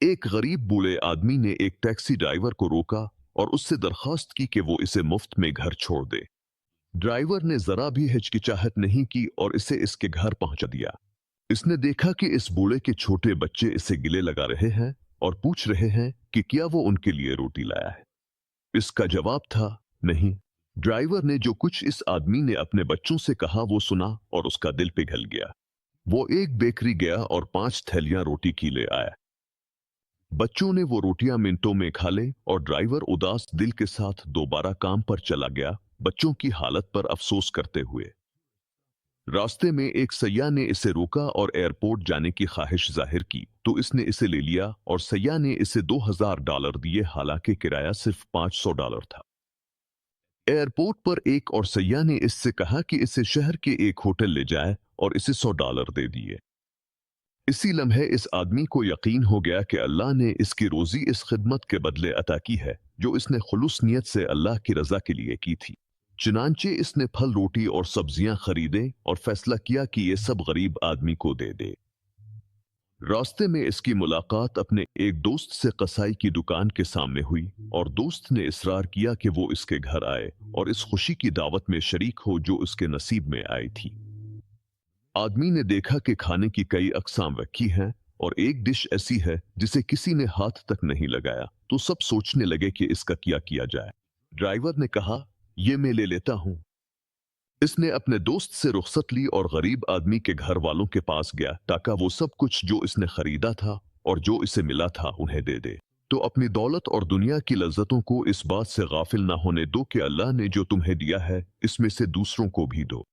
एक गरीब बूढ़े आदमी ने एक टैक्सी ड्राइवर को रोका और उससे दरखास्त की कि वो इसे मुफ्त में घर छोड़ दे। ड्राइवर ने जरा भी हिचकिचाहट नहीं की और इसे इसके घर पहुंचा दिया। इसने देखा कि इस बूढ़े के छोटे बच्चे इसे गिले लगा रहे हैं और पूछ रहे हैं कि क्या वो उनके लिए रोटी लाया है। इसका जवाब था नहीं। ड्राइवर ने जो कुछ इस आदमी ने अपने बच्चों से कहा वो सुना और उसका दिल पिघल गया। वो एक बेकरी गया और 5 थैलियां रोटी की ले आया। बच्चों ने वो रोटियां मिनटों में खा ले और ड्राइवर उदास दिल के साथ दोबारा काम पर चला गया, बच्चों की हालत पर अफसोस करते हुए। रास्ते में एक सैयाह ने इसे रोका और एयरपोर्ट जाने की ख्वाहिश जाहिर की, तो इसने इसे ले लिया और सैयाह ने इसे $2000 दिए, हालांकि किराया सिर्फ $500 था। एयरपोर्ट पर एक और सैयाह ने इससे कहा कि इसे शहर के एक होटल ले जाए और इसे $100 दे दिए। इसी लम्हे इस आदमी को यकीन हो गया कि अल्लाह ने इसकी रोजी इस खिदमत के बदले अता की है जो इसने खुलूस नियत से अल्लाह की रजा के लिए की थी। चुनांचे इसने फल, रोटी और सब्जियां खरीदे और फैसला किया कि ये सब गरीब आदमी को दे दे। रास्ते में इसकी मुलाकात अपने एक दोस्त से कसाई की दुकान के सामने हुई और दोस्त ने इसरार किया कि वो इसके घर आए और इस खुशी की दावत में शरीक हो जो उसके नसीब में आई थी। आदमी ने देखा कि खाने की कई अक़साम रखी हैं और एक डिश ऐसी है जिसे किसी ने हाथ तक नहीं लगाया, तो सब सोचने लगे कि इसका क्या किया जाए। ड्राइवर ने कहा, ये मैं ले लेता हूं। इसने अपने दोस्त से रुखसत ली और गरीब आदमी के घर वालों के पास गया ताकि वो सब कुछ जो इसने खरीदा था और जो इसे मिला था उन्हें दे दे। तो अपनी दौलत और दुनिया की लज्जतों को इस बात से गाफिल ना होने दो कि अल्लाह ने जो तुम्हें दिया है इसमें से दूसरों को भी दो।